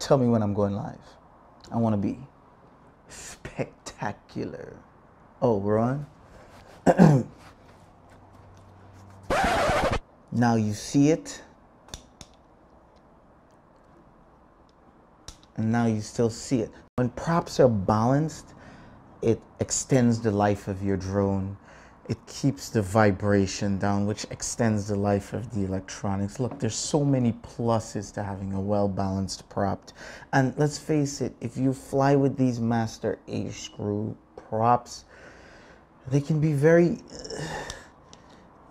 tell me when I'm going live. I want to be spectacular. Oh, we're on? Now you see it. And now you still see it. When props are balanced, it extends the life of your drone. It keeps the vibration down, which extends the life of the electronics. Look, there's so many pluses to having a well-balanced prop. And let's face it, if you fly with these Master Airscrew Props, they can be very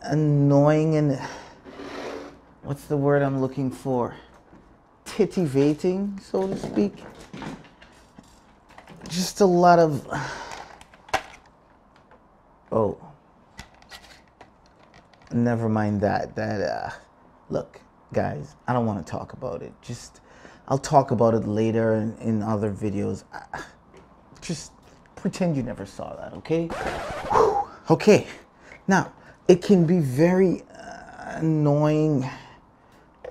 annoying and, what's the word I'm looking for? Titivating, so to speak. Just a lot of, oh, never mind that. Look, guys, I don't want to talk about it. I'll talk about it later in other videos. Just pretend you never saw that, okay? Whew. Okay, now, it can be very annoying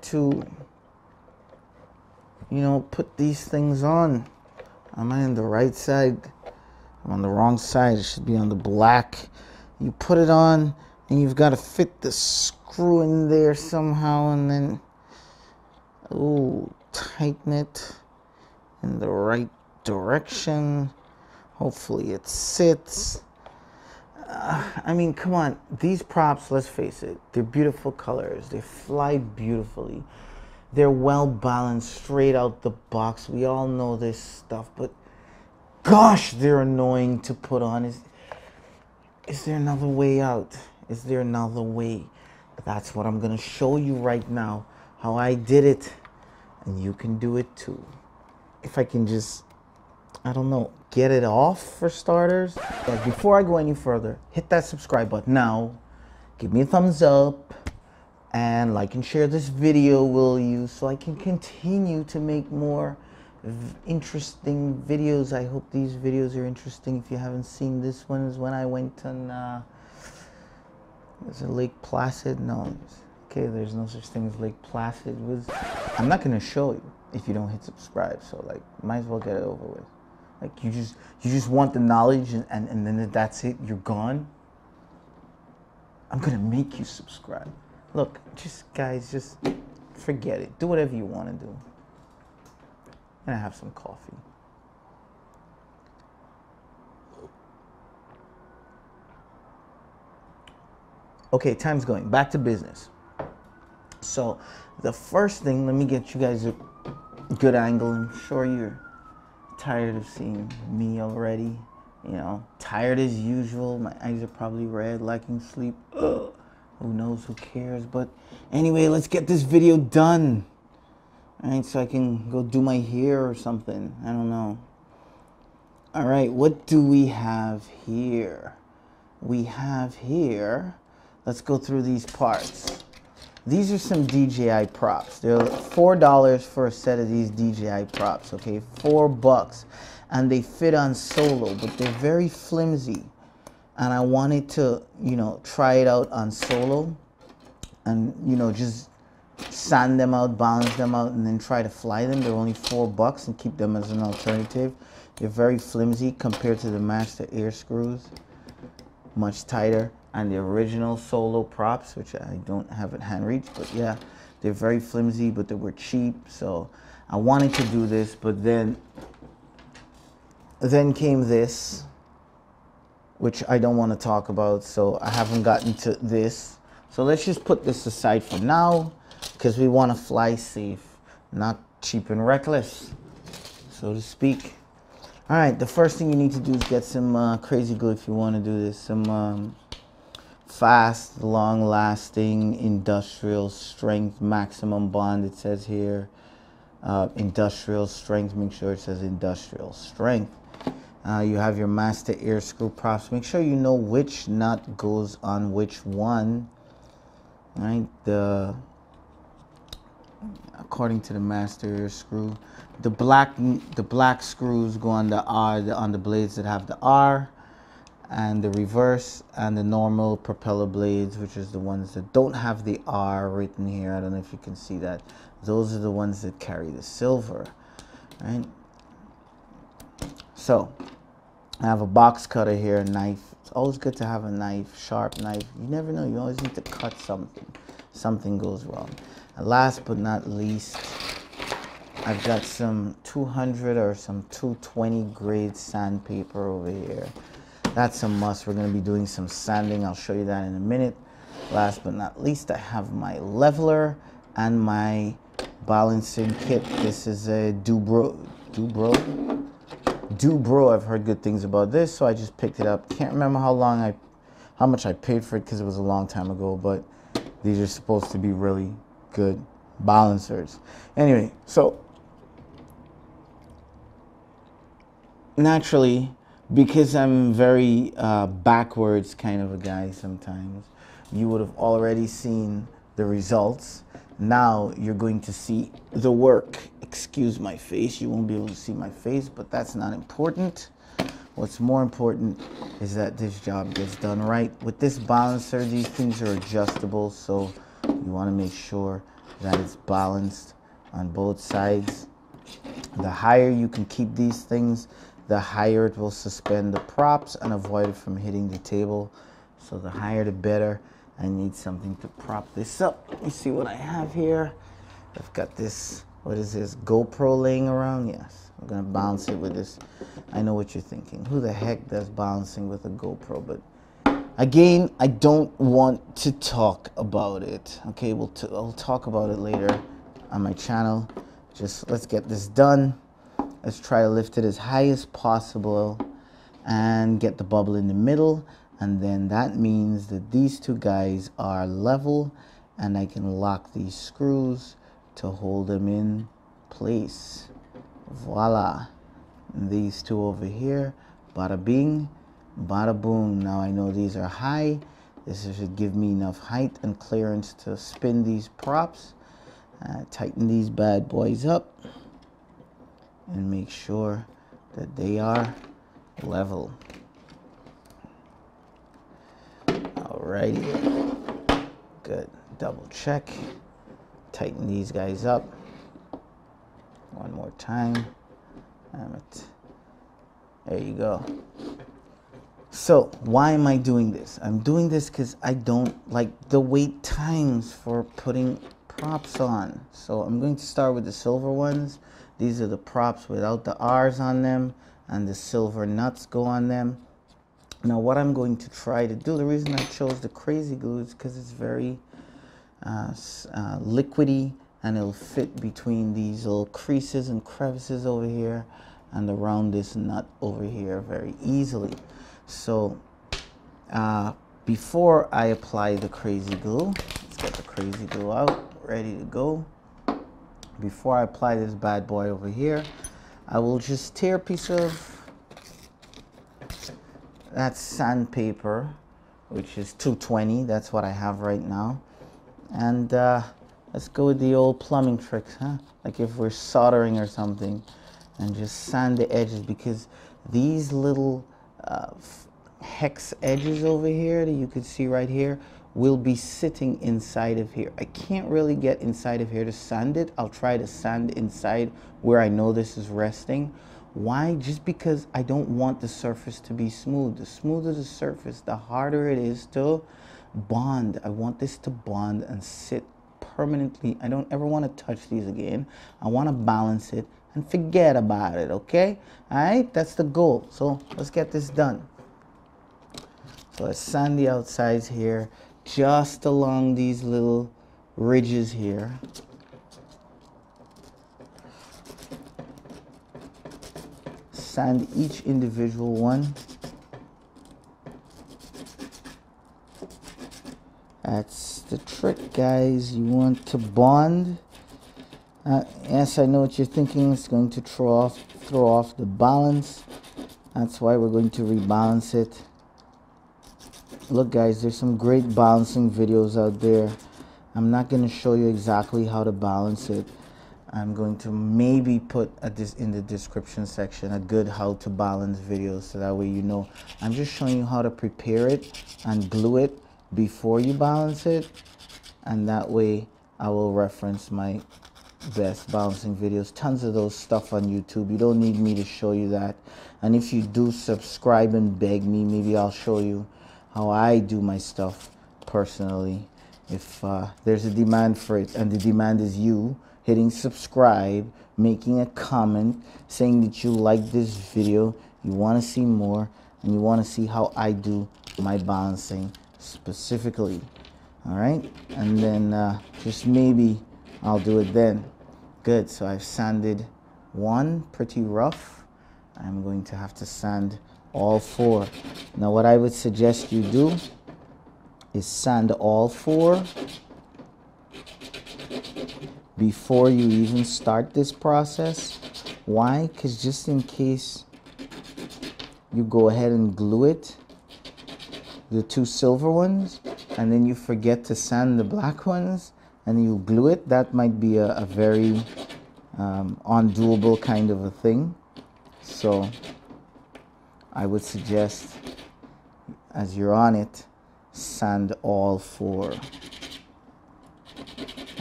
to, you know, put these things on. Am I on the right side? I'm on the wrong side. It should be on the black. You put it on, and you've got to fit the screw in there somehow, and then, ooh, tighten it in the right direction. Hopefully it sits. I mean, come on. These props, let's face it, they're beautiful colors. They fly beautifully. They're well balanced straight out the box. We all know this stuff, but gosh, they're annoying to put on. Is there another way out? Is there another way? That's what I'm going to show you right now, how I did it. And you can do it too. If I can just, I don't know, get it off for starters. But before I go any further, hit that subscribe button now. Give me a thumbs up. And like and share this video, will you? So I can continue to make more interesting videos. I hope these videos are interesting. If you haven't seen this one, is when I went on, is it Lake Placid? No. Okay, there's no such thing as Lake Placid. I'm not going to show you if you don't hit subscribe. So like, might as well get it over with. Like you just want the knowledge and then that's it. You're gone. I'm going to make you subscribe. Look, guys, just forget it. Do whatever you want to do. And I have some coffee. Okay, time's going. Back to business. So, the first thing, let me get you guys a good angle. I'm sure you're tired of seeing me already. You know, tired as usual. My eyes are probably red, lacking sleep. Ugh. Who knows, who cares? But anyway, let's get this video done. Alright, so I can go do my hair or something. I don't know. Alright, what do we have here? We have here, let's go through these parts. These are some DJI props. They're $4 for a set of these DJI props, okay? $4. And they fit on solo, but they're very flimsy. And I wanted to, you know, try it out on solo and, you know, just sand them out, balance them out, and then try to fly them. They're only $4 and keep them as an alternative. They're very flimsy compared to the Master Airscrews, much tighter. And the original solo props, which I don't have at hand reach, but yeah, they're very flimsy, but they were cheap. So I wanted to do this, but then came this, which I don't want to talk about, so I haven't gotten to this. So let's just put this aside for now, because we want to fly safe, not cheap and reckless, so to speak. All right, the first thing you need to do is get some crazy glue if you want to do this. Some fast, long-lasting, industrial strength, maximum bond, it says here. Industrial strength, make sure it says industrial strength. You have your Master Airscrew Props. Make sure you know which nut goes on which one. Right? According to the Master Airscrew, the black screws go on the R, on the blades that have the R, and the reverse, and the normal propeller blades, which is the ones that don't have the R written here. I don't know if you can see that. Those are the ones that carry the silver. right? So I have a box cutter here, a knife. It's always good to have a knife, sharp knife. You never know, you always need to cut something. Something goes wrong. And last but not least, I've got some 200 or some 220 grade sandpaper over here. That's a must. We're going to be doing some sanding. I'll show you that in a minute. Last but not least, I have my leveler and my balancing kit. This is a Dubro. I've heard good things about this, so I just picked it up. Can't remember how much I paid for it because it was a long time ago, but these are supposed to be really good balancers. Anyway, so naturally, because I'm very backwards kind of a guy sometimes, you would have already seen the results. Now you're going to see the work. Excuse my face, you won't be able to see my face, but that's not important. What's more important is that this job gets done right. With this balancer, these things are adjustable, so you want to make sure that it's balanced on both sides. The higher you can keep these things, the higher it will suspend the props and avoid it from hitting the table. So the higher the better. I need something to prop this up. Let me see what I have here. I've got this, what is this, GoPro laying around? Yes, I'm gonna balance it with this. I know what you're thinking. Who the heck does balancing with a GoPro? But again, I don't want to talk about it. Okay, I'll talk about it later on my channel. Just let's get this done. Let's try to lift it as high as possible and get the bubble in the middle. And then that means that these two guys are level and I can lock these screws to hold them in place. Voila. And these two over here, bada bing, bada boom. Now I know these are high. This should give me enough height and clearance to spin these props. Tighten these bad boys up and make sure that they are level. Alrighty, good. Double check. Tighten these guys up. One more time. Damn it. There you go. So why am I doing this? I'm doing this because I don't like the wait times for putting props on. So I'm going to start with the silver ones. These are the props without the R's on them, and the silver nuts go on them. Now what I'm going to try to do, the reason I chose the crazy glue is because it's very liquidy, and it'll fit between these little creases and crevices over here and around this nut over here very easily. So before I apply the crazy glue, let's get the crazy glue out, ready to go. Before I apply this bad boy over here, I will just tear a piece of that sandpaper, which is 220. That's what I have right now. And let's go with the old plumbing tricks, huh? Like if we're soldering or something, and just sand the edges, because these little hex edges over here that you can see right here will be sitting inside of here. I can't really get inside of here to sand it. I'll try to sand inside where I know this is resting. Why? Just because I don't want the surface to be smooth. The smoother the surface, the harder it is to bond. I want this to bond and sit permanently. I don't ever want to touch these again. I want to balance it and forget about it, okay? All right, that's the goal. So let's get this done. So let's sand the outsides here, just along these little ridges here. Sand each individual one. That's the trick, guys. You want to bond. Yes, I know what you're thinking. It's going to throw off the balance. That's why we're going to rebalance it. Look, guys, there's some great balancing videos out there. I'm not going to show you exactly how to balance it. I'm going to maybe put in the description section a good how to balance video, so that way you know. I'm just showing you how to prepare it and glue it before you balance it, and that way I will reference my best bouncing videos. Tons of those stuff on YouTube. You don't need me to show you that. And if you do subscribe and beg me, maybe I'll show you how I do my stuff personally. If there's a demand for it, and the demand is you hitting subscribe, making a comment, saying that you like this video, you want to see more, and you want to see how I do my balancing specifically. All right, and then just maybe I'll do it then. Good, so I've sanded one pretty rough. I'm going to have to sand all four. Now what I would suggest you do is sand all four before you even start this process. Why? Because just in case you go ahead and glue it, the two silver ones, and then you forget to sand the black ones and you glue it, that might be a very undoable kind of a thing. So I would suggest, as you're on it, sand all four.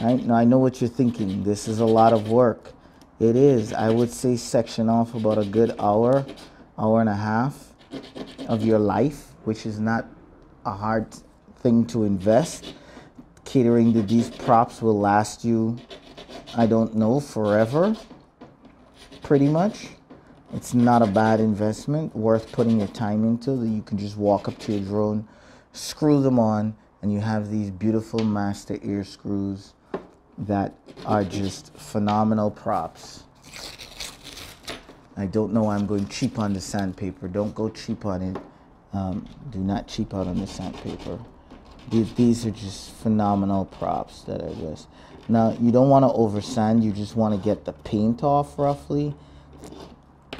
Right? Now I know what you're thinking. This is a lot of work. It is. I would say section off about a good hour, hour and a half of your life, which is not a hard thing to invest. Catering to these props will last you, I don't know, forever, pretty much. It's not a bad investment, worth putting your time into. That you can just walk up to your drone, screw them on, and you have these beautiful Master Air screws that are just phenomenal props. I don't know why I'm going cheap on the sandpaper. Don't go cheap on it. Do not cheap out on the sandpaper. These are just phenomenal props that are just. Now you don't want to over sand. You just want to get the paint off roughly.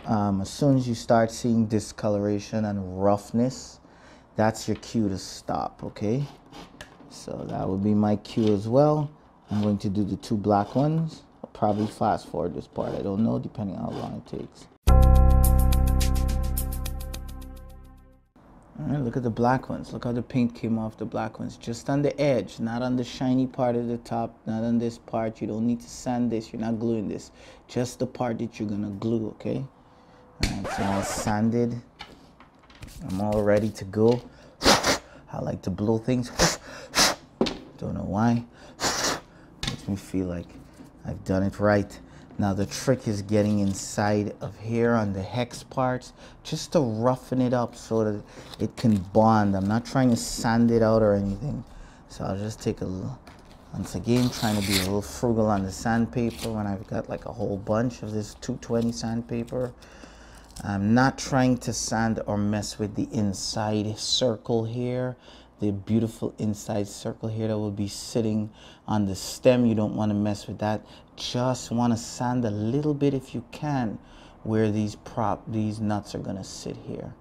As soon as you start seeing discoloration and roughness, that's your cue to stop. Okay, so that would be my cue as well. I'm going to do the two black ones. I'll probably fast forward this part. I don't know, depending on how long it takes. All right, look at the black ones. Look how the paint came off the black ones. Just on the edge, not on the shiny part of the top, not on this part. You don't need to sand this. You're not gluing this. Just the part that you're going to glue, okay? All right, so I sanded. I'm all ready to go. I like to blow things. Don't know why. Makes me feel like I've done it right. Now the trick is getting inside of here on the hex parts, just to roughen it up so that it can bond. I'm not trying to sand it out or anything. So I'll just take a little, once again, trying to be a little frugal on the sandpaper when I've got like a whole bunch of this 220 sandpaper. I'm not trying to sand or mess with the inside circle here. The beautiful inside circle here that will be sitting on the stem. You don't want to mess with that. Just want to sand a little bit if you can where these nuts are going to sit here.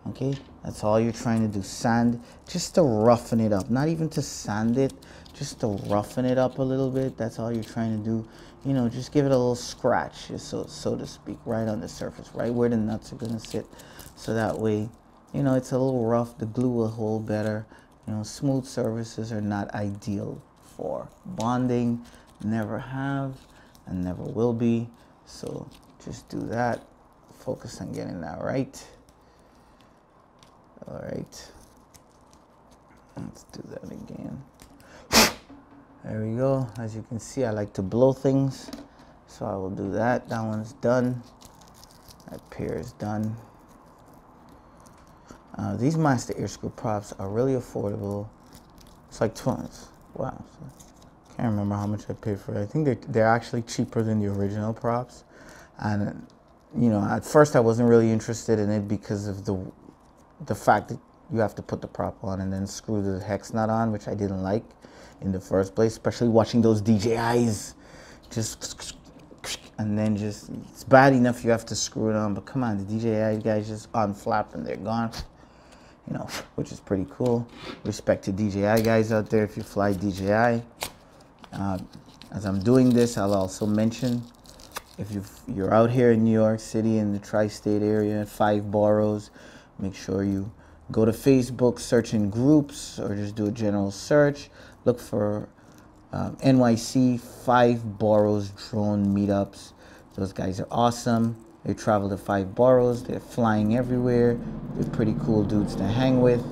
Okay, that's all you're trying to do. Sand just to roughen it up, not even to sand it, just to roughen it up a little bit. That's all you're trying to do. You know, just give it a little scratch, so to speak, right on the surface, right where the nuts are going to sit. So that way, you know, it's a little rough. The glue will hold better. You know, smooth surfaces are not ideal for bonding. Never have and never will be. So just do that. Focus on getting that right. All right. Let's do that again. There we go. As you can see, I like to blow things. So I will do that. That one's done. That pair is done. These Master Airscrew props are really affordable. It's like $20. Wow. So can't remember how much I paid for it. I think they're actually cheaper than the original props. And, you know, at first I wasn't really interested in it because of the fact that you have to put the prop on and then screw the hex nut on, which I didn't like in the first place, especially watching those DJIs. Just, and then just, it's bad enough you have to screw it on, but come on, the DJI guys just unflap and they're gone. You know, which is pretty cool. Respect to DJI guys out there if you fly DJI. As I'm doing this, I'll also mention, if you're out here in New York City in the tri-state area, 5 boroughs, make sure you go to Facebook, search in groups, or just do a general search. Look for NYC 5 boroughs drone meetups. Those guys are awesome. They travel to 5 boroughs. They're flying everywhere. They're pretty cool dudes to hang with.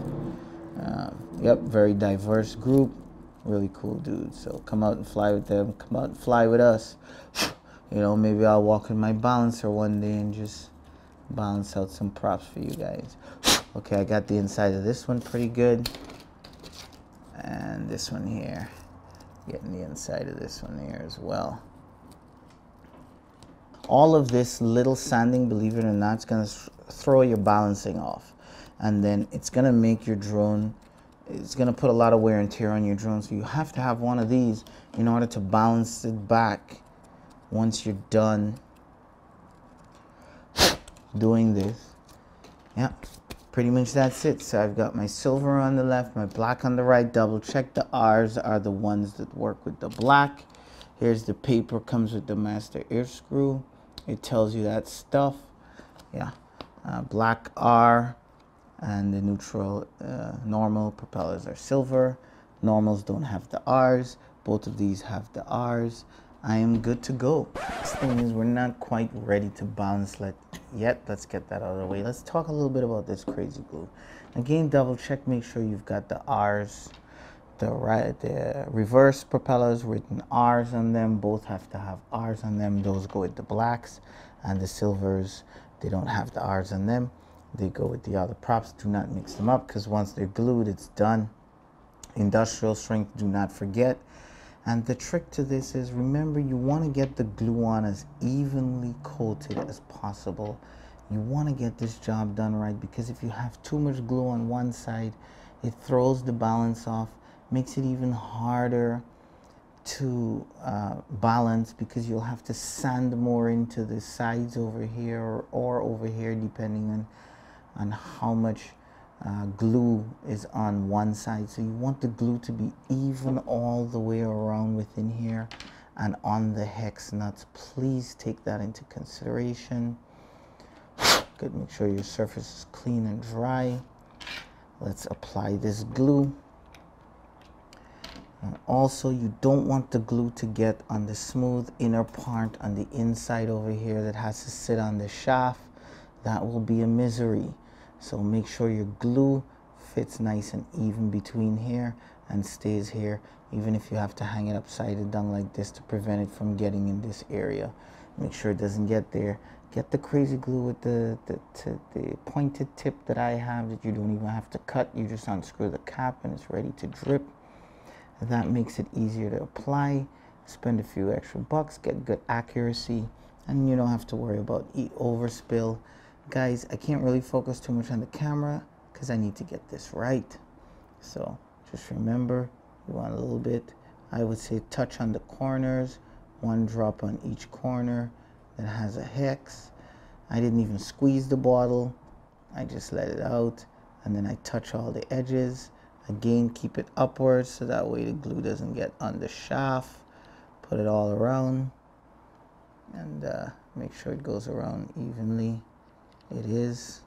Yep, very diverse group. Really cool dudes. So come out and fly with them. Come out and fly with us. You know, maybe I'll walk in my balancer one day and just balance out some props for you guys. Okay, I got the inside of this one pretty good. And this one here. Getting the inside of this one here as well. All of this little sanding, believe it or not, is going to throw your balancing off. And then it's going to make your drone, it's going to put a lot of wear and tear on your drone. So you have to have one of these in order to balance it back once you're done doing this. Yeah, pretty much that's it. So I've got my silver on the left, my black on the right. Double check the R's are the ones that work with the black. Here's the paper, comes with the Master Airscrew. It tells you that stuff. Yeah, black R and the neutral normal propellers are silver. Normals don't have the R's. Both of these have the R's. I am good to go. This thing is, we're not quite ready to balance yet. Let's get that out of the way. Let's talk a little bit about this crazy glue. Again, double check, make sure you've got the R's. The reverse propellers written R's on them. Both have to have R's on them. Those go with the blacks, and the silvers, they don't have the R's on them. They go with the other props. Do not mix them up, because once they're glued, it's done. Industrial strength, do not forget. And the trick to this is, remember, you want to get the glue on as evenly coated as possible. You want to get this job done right, because if you have too much glue on one side, it throws the balance off, makes it even harder to balance, because you'll have to sand more into the sides over here or over here, depending on how much glue is on one side. So you want the glue to be even all the way around within here and on the hex nuts. Please take that into consideration. Good, make sure your surface is clean and dry. Let's apply this glue. And also, you don't want the glue to get on the smooth inner part on the inside over here that has to sit on the shaft. That will be a misery. So make sure your glue fits nice and even between here and stays here, even if you have to hang it upside down like this to prevent it from getting in this area. Make sure it doesn't get there. Get the crazy glue with the pointed tip that I have, that you don't even have to cut. You just unscrew the cap and it's ready to drip. That makes it easier to apply. Spend a few extra bucks, get good accuracy, and you don't have to worry about overspill. Guys, I can't really focus too much on the camera because I need to get this right. So just remember, you want a little bit, I would say touch on the corners, one drop on each corner that has a hex. I didn't even squeeze the bottle. I just let it out, and then I touch all the edges. Again, keep it upwards so that way the glue doesn't get on the shaft. Put it all around, and make sure it goes around evenly. It is.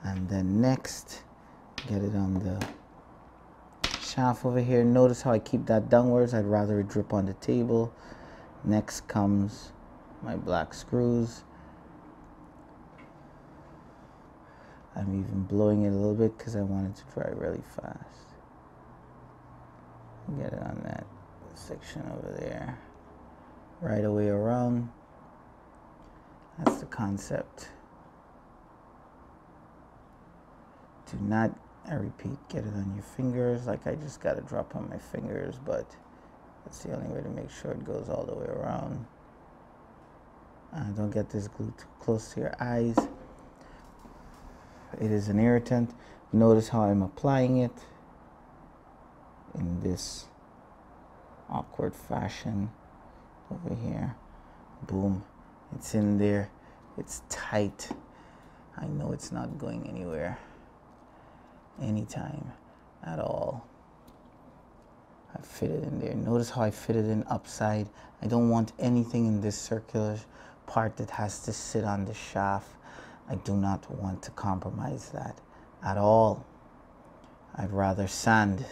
And then next, get it on the shaft over here. Notice how I keep that downwards. I'd rather it drip on the table. Next comes my black screws. I'm even blowing it a little bit because I want it to dry really fast. Get it on that section over there. Right away around. That's the concept. Do not, I repeat, get it on your fingers. Like I just got to drop on my fingers, but that's the only way to make sure it goes all the way around. Don't get this glue too close to your eyes. It is an irritant. Notice how I'm applying it in this awkward fashion over here. Boom. It's in there. It's tight. I know it's not going anywhere anytime at all. I fit it in there. Notice how I fit it in upside. I don't want anything in this circular part that has to sit on the shaft. I do not want to compromise that at all. I'd rather sand,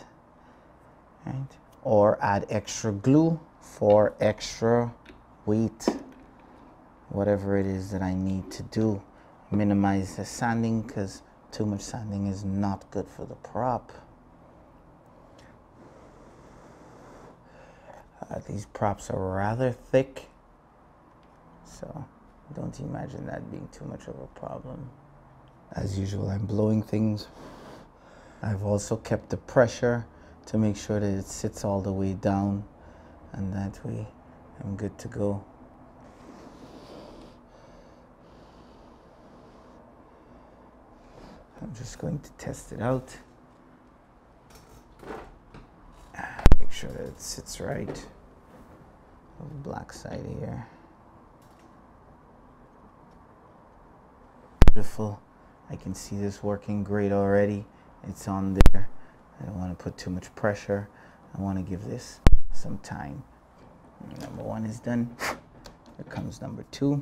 right? or add extra glue for extra weight, whatever it is that I need to do. Minimize the sanding, because too much sanding is not good for the prop. These props are rather thick, so don't imagine that being too much of a problem. As usual, I'm blowing things. I've also kept the pressure to make sure that it sits all the way down, and that way I'm good to go. I'm just going to test it out. Make sure that it sits right. The black side here. Beautiful. I can see this working great already. It's on there. I don't want to put too much pressure. I want to give this some time. Number one is done. Here comes number two.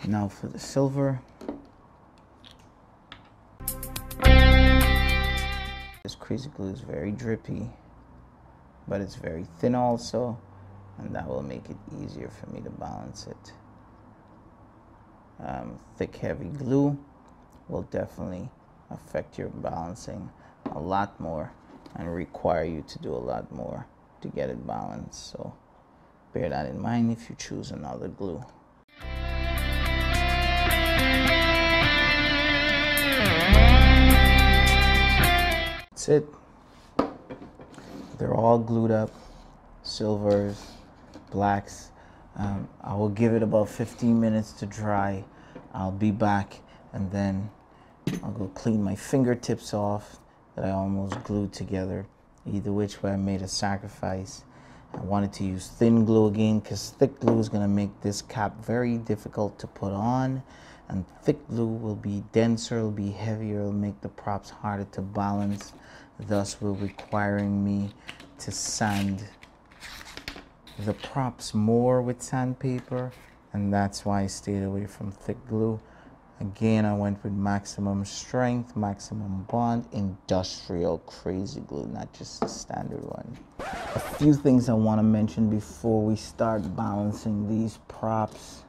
Now for the silver. This crazy glue is very drippy, but it's very thin also, and that will make it easier for me to balance it. Thick, heavy glue will definitely affect your balancing a lot more and require you to do a lot more to get it balanced. So bear that in mind if you choose another glue. That's it. They're all glued up, silvers, blacks. I will give it about 15 minutes to dry. I'll be back, and then I'll go clean my fingertips off that I almost glued together. Either which way, I made a sacrifice. I wanted to use thin glue again, because thick glue is going to make this cap very difficult to put on, and thick glue will be denser, it'll be heavier, it'll make the props harder to balance, thus will requiring me to sand the props more with sandpaper, and that's why I stayed away from thick glue. Again, I went with maximum strength, maximum bond, industrial crazy glue, not just the standard one. A few things I want to mention before we start balancing these props.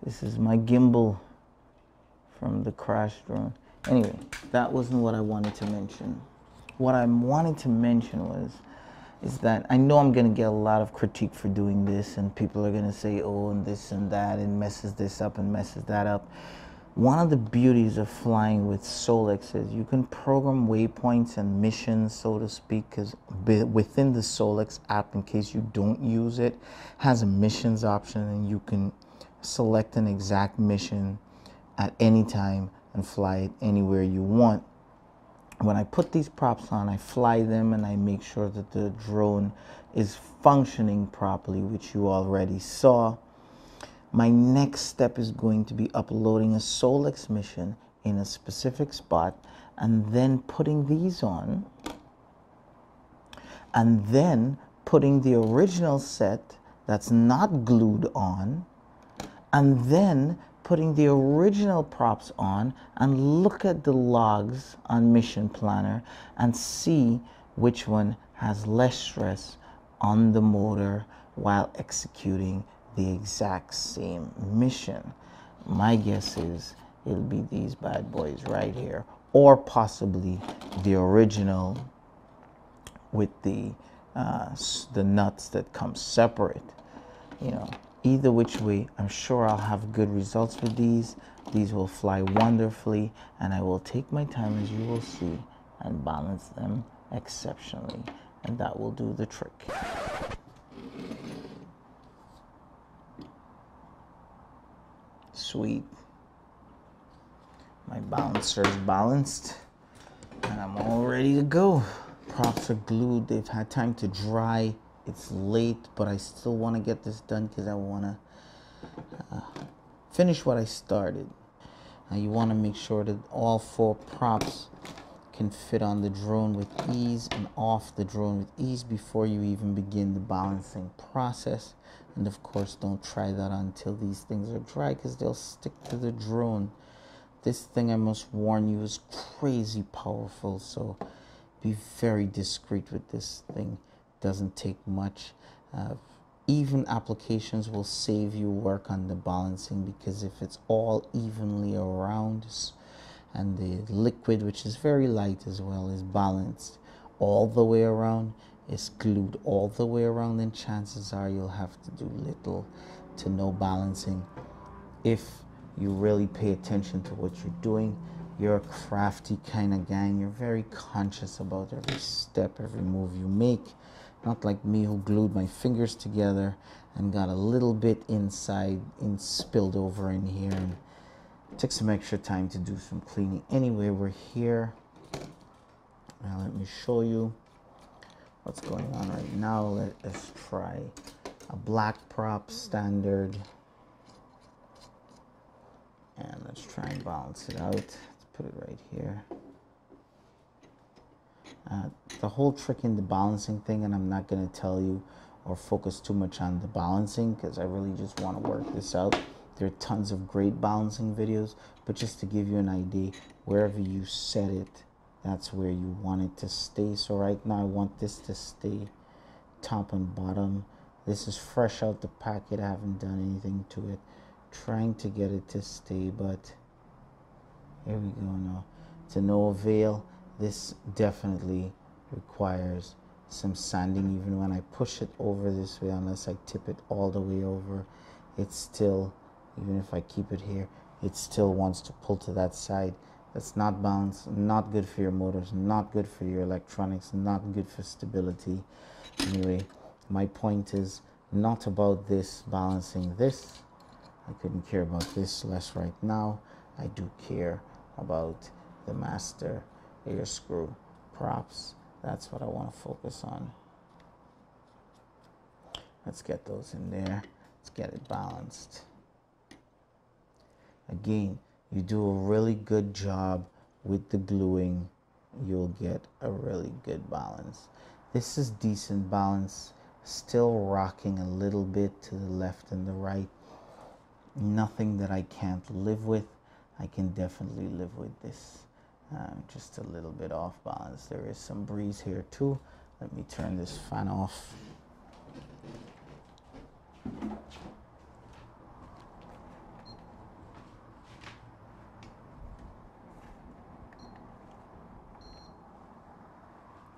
This is my gimbal from the crash drone. Anyway, that wasn't what I wanted to mention. What I wanted to mention is that I know I'm going to get a lot of critique for doing this, and people are going to say, oh, and this and that, and messes this up and messes that up. One of the beauties of flying with Solex is you can program waypoints and missions, so to speak, because within the Solex app, in case you don't use it, has a missions option, and you can select an exact mission at any time and fly it anywhere you want. When I put these props on, I fly them and I make sure that the drone is functioning properly, which you already saw. My next step is going to be uploading a Solex mission in a specific spot, and then putting these on, and then putting the original set that's not glued on, and then putting the original props on, and look at the logs on Mission Planner and see which one has less stress on the motor while executing the exact same mission. My guess is it'll be these bad boys right here, or possibly the original with the nuts that come separate. You know, either which way, I'm sure I'll have good results with these. These will fly wonderfully, and I will take my time, as you will see, and balance them exceptionally, and that will do the trick. Sweet. My balancer is balanced, and I'm all ready to go. Props are glued. They've had time to dry. It's late, but I still want to get this done because I want to finish what I started. Now you want to make sure that all 4 props can fit on the drone with ease and off the drone with ease before you even begin the balancing process. And of course, don't try that until these things are dry, because they'll stick to the drone. This thing, I must warn you, is crazy powerful, so be very discreet with this thing. Doesn't take much. Even applications will save you work on the balancing, because if it's all evenly around and the liquid, which is very light as well, is balanced all the way around, is glued all the way around, then chances are you'll have to do little to no balancing. If you really pay attention to what you're doing, you're a crafty kind of gang. You're very conscious about every step, every move you make. Not like me, who glued my fingers together and got a little bit inside and spilled over in here, and took some extra time to do some cleaning. Anyway, we're here. Now let me show you what's going on right now. Let us try a black prop standard. And let's try and balance it out. Let's put it right here. The whole trick in the balancing thing, and I'm not going to tell you or focus too much on the balancing, because I really just want to work this out. There are tons of great balancing videos, but just to give you an idea, wherever you set it, that's where you want it to stay. So right now I want this to stay top and bottom. This is fresh out the packet. I haven't done anything to it. Trying to get it to stay, but here we go now. To no avail. This definitely requires some sanding. Even when I push it over this way, unless I tip it all the way over, it's still, even if I keep it here, it still wants to pull to that side. That's not balanced, not good for your motors, not good for your electronics, not good for stability. Anyway, my point is not about this balancing this. I couldn't care about this less right now. I do care about the Master Airscrew Props. That's what I want to focus on. Let's get those in there. Let's get it balanced. Again, you do a really good job with the gluing, you'll get a really good balance. This is decent balance, still rocking a little bit to the left and the right. Nothing that I can't live with. I can definitely live with this. Just a little bit off balance. There is some breeze here too. Let me turn this fan off.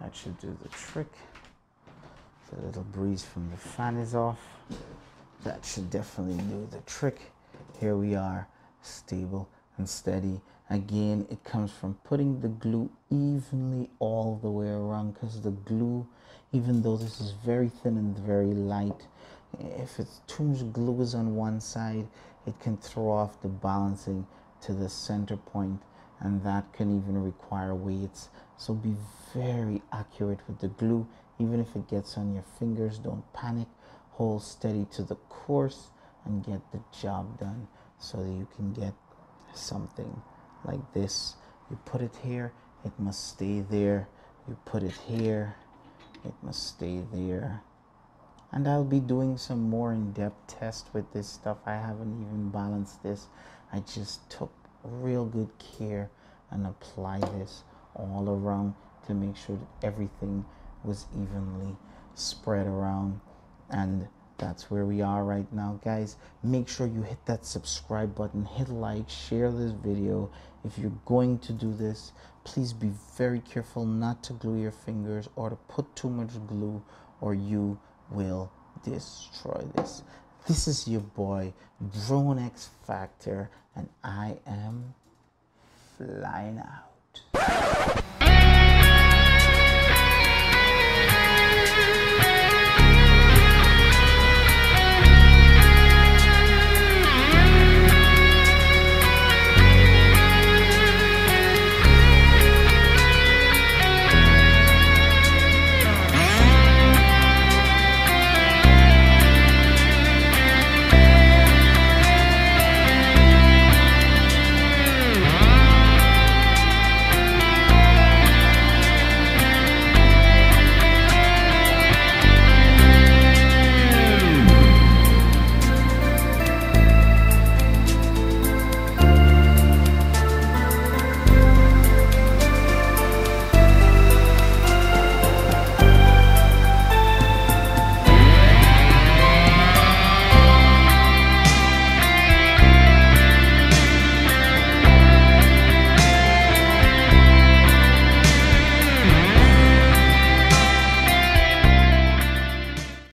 That should do the trick. The little breeze from the fan is off. That should definitely do the trick. Here we are, stable and steady. Again, it comes from putting the glue evenly all the way around, because the glue, even though this is very thin and very light, if it's too much glue is on one side, it can throw off the balancing to the center point, and that can even require weights. So be very accurate with the glue. Even if it gets on your fingers, don't panic. Hold steady to the course and get the job done, so that you can get something like this. You put it here, it must stay there. You put it here, it must stay there. And I'll be doing some more in-depth tests with this stuff. I haven't even balanced this. I just took real good care and apply this all around to make sure that everything was evenly spread around. And that's where we are right now, guys. Make sure you hit that subscribe button, hit like, share this video. If you're going to do this, please be very careful not to glue your fingers or to put too much glue, or you will destroy this. This is your boy droneXfactor, and I am flying out.